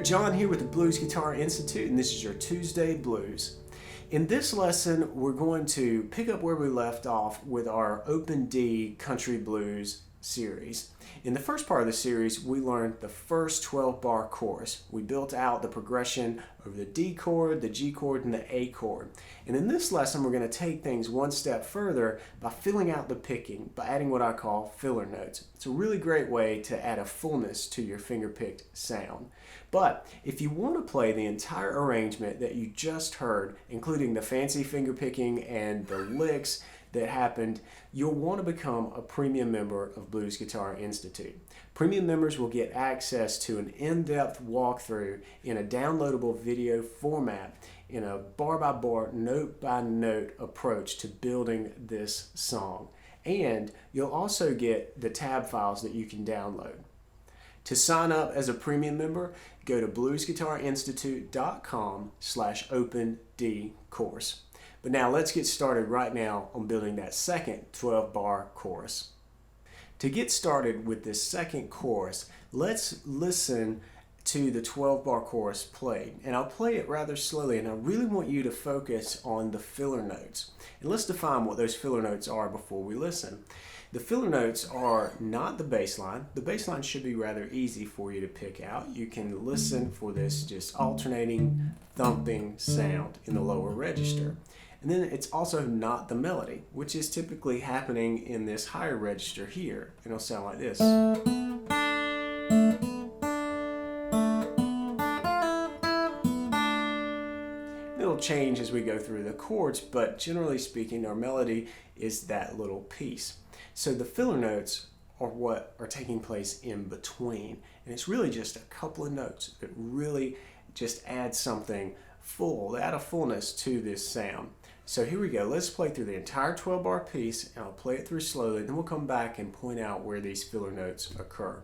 John here with the Blues Guitar Institute, and this is your Tuesday Blues. In this lesson, we're going to pick up where we left off with our Open D Country Blues series. In the first part of the series, we learned the first 12-bar chorus. We built out the progression over the D chord, the G chord, and the A chord. And in this lesson, we're going to take things one step further by filling out the picking, by adding what I call filler notes. It's a really great way to add a fullness to your finger-picked sound. But if you want to play the entire arrangement that you just heard, including the fancy finger picking and the licks that happened, you'll want to become a premium member of Blues Guitar Institute. Premium members will get access to an in-depth walkthrough in a downloadable video format in a bar-by-bar, note-by-note approach to building this song. And you'll also get the tab files that you can download. To sign up as a premium member, go to bluesguitarinstitute.com/OpenD course. But now let's get started right now on building that second 12-bar chorus. To get started with this second chorus, let's listen to the 12-bar chorus played. And I'll play it rather slowly, and I really want you to focus on the filler notes. And let's define what those filler notes are before we listen. The filler notes are not the bass line. The bass line should be rather easy for you to pick out. You can listen for this just alternating, thumping sound in the lower register. And then it's also not the melody, which is typically happening in this higher register here. It'll sound like this. It'll change as we go through the chords, but generally speaking, our melody is that little piece. So the filler notes are what are taking place in between. And it's really just a couple of notes that really just add something full, add a fullness to this sound. So here we go. Let's play through the entire 12-bar piece, and I'll play it through slowly, then we'll come back and point out where these filler notes occur.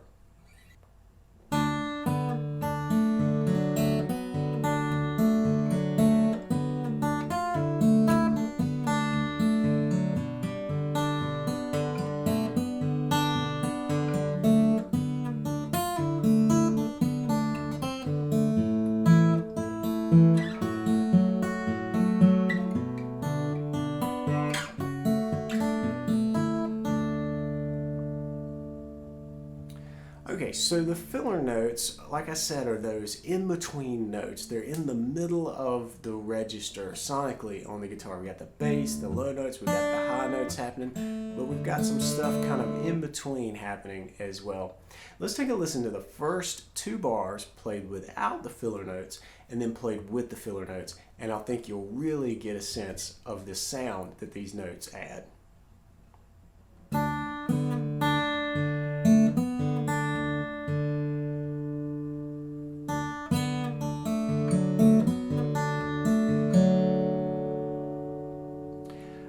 Okay, so the filler notes, like I said, are those in-between notes. They're in the middle of the register sonically on the guitar. We got the bass, the low notes, we got the high notes happening, but we've got some stuff kind of in between happening as well. Let's take a listen to the first two bars played without the filler notes and then played with the filler notes, and I think you'll really get a sense of the sound that these notes add.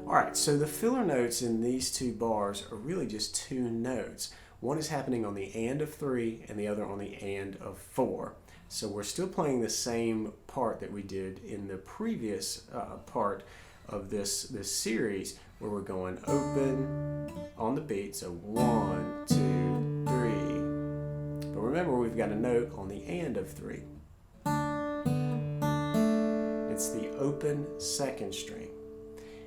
Alright, so the filler notes in these two bars are really just two notes. One is happening on the and of 3 and the other on the and of 4. So we're still playing the same part that we did in the previous part of this series, where we're going open on the beat, so 1, 2, 3. But remember, we've got a note on the and of 3. It's the open second string.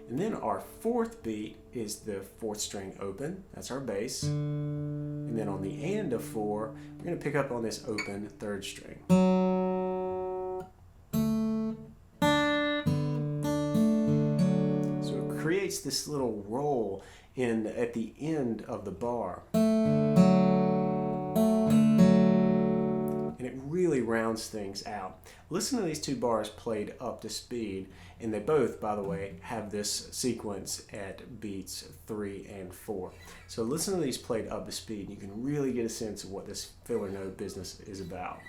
And then our fourth beat is the fourth string open, that's our bass. And then on the and of 4, we're going to pick up on this open third string. So it creates this little roll at the end of the bar. And it really rounds things out. Listen to these two bars played up to speed, and they both, by the way, have this sequence at beats 3 and 4. So listen to these played up to speed, and you can really get a sense of what this filler note business is about.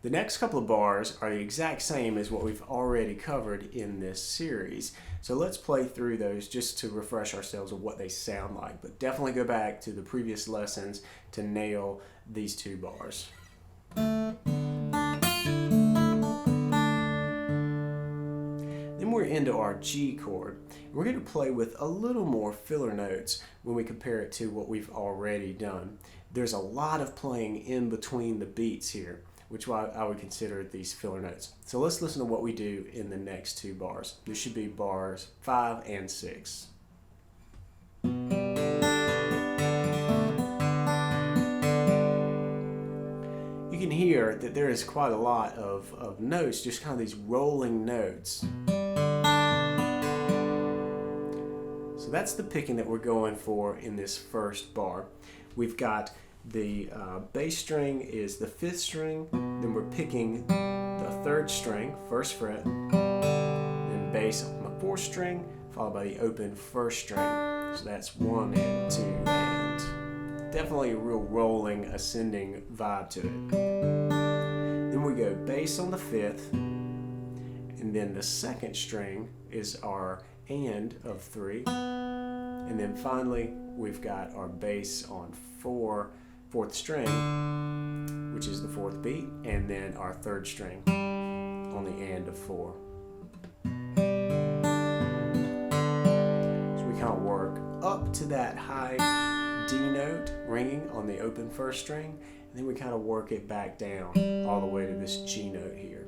The next couple of bars are the exact same as what we've already covered in this series. So let's play through those just to refresh ourselves of what they sound like. But definitely go back to the previous lessons to nail these two bars. Then we're into our G chord. We're going to play with a little more filler notes when we compare it to what we've already done. There's a lot of playing in between the beats here, which I would consider these filler notes. So let's listen to what we do in the next two bars. This should be bars 5 and 6. You can hear that there is quite a lot of notes, just kind of these rolling notes. So that's the picking that we're going for in this first bar. We've got the bass string is the 5th string, then we're picking the 3rd string, 1st fret, then bass on the 4th string, followed by the open 1st string. So that's 1 and 2, and definitely a real rolling, ascending vibe to it. Then we go bass on the 5th, and then the 2nd string is our and of 3, and then finally we've got our bass on 4th string, which is the 4th beat, and then our 3rd string on the and of 4. So we kind of work up to that high D note ringing on the open 1st string, and then we kind of work it back down all the way to this G note here.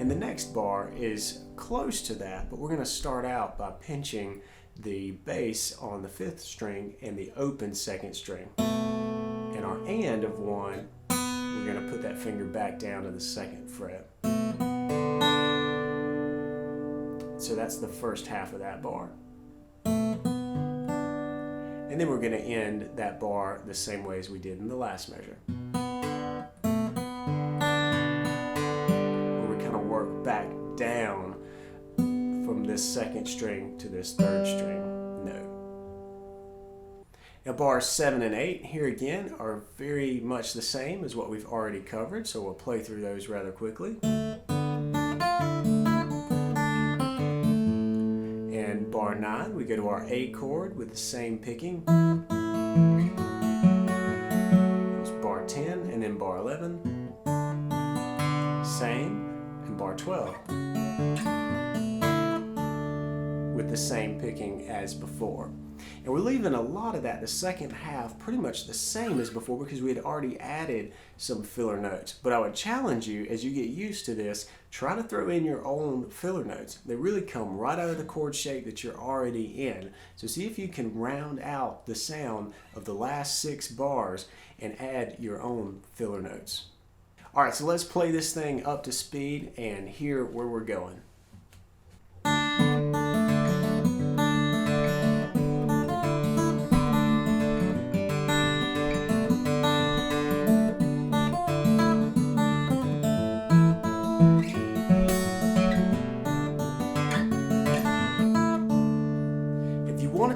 And the next bar is close to that, but we're going to start out by pinching the bass on the 5th string and the open 2nd string. And our and of 1, we're going to put that finger back down to the 2nd fret. So that's the first half of that bar. And then we're going to end that bar the same way as we did in the last measure. Work back down from this 2nd string to this 3rd string note. Now bars 7 and 8 here again are very much the same as what we've already covered, so we'll play through those rather quickly. And bar 9, we go to our A chord with the same picking. There's bar 10, and then bar 11. Same. Bar 12 with the same picking as before. And we're leaving a lot of that, the second half, pretty much the same as before because we had already added some filler notes. But I would challenge you, as you get used to this, try to throw in your own filler notes. They really come right out of the chord shape that you're already in. So see if you can round out the sound of the last 6 bars and add your own filler notes. Alright, so let's play this thing up to speed and hear where we're going.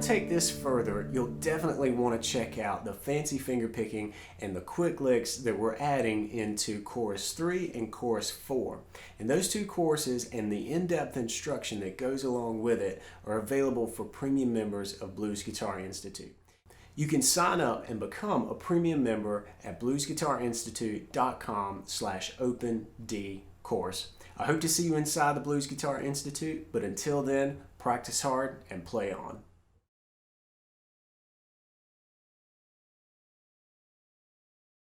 Take this further, you'll definitely want to check out the fancy finger picking and the quick licks that we're adding into chorus 3 and chorus 4. And those 2 courses and the in-depth instruction that goes along with it are available for premium members of Blues Guitar Institute. You can sign up and become a premium member at bluesguitarinstitute.com/opend-course. I hope to see you inside the Blues Guitar Institute, but until then, practice hard and play on.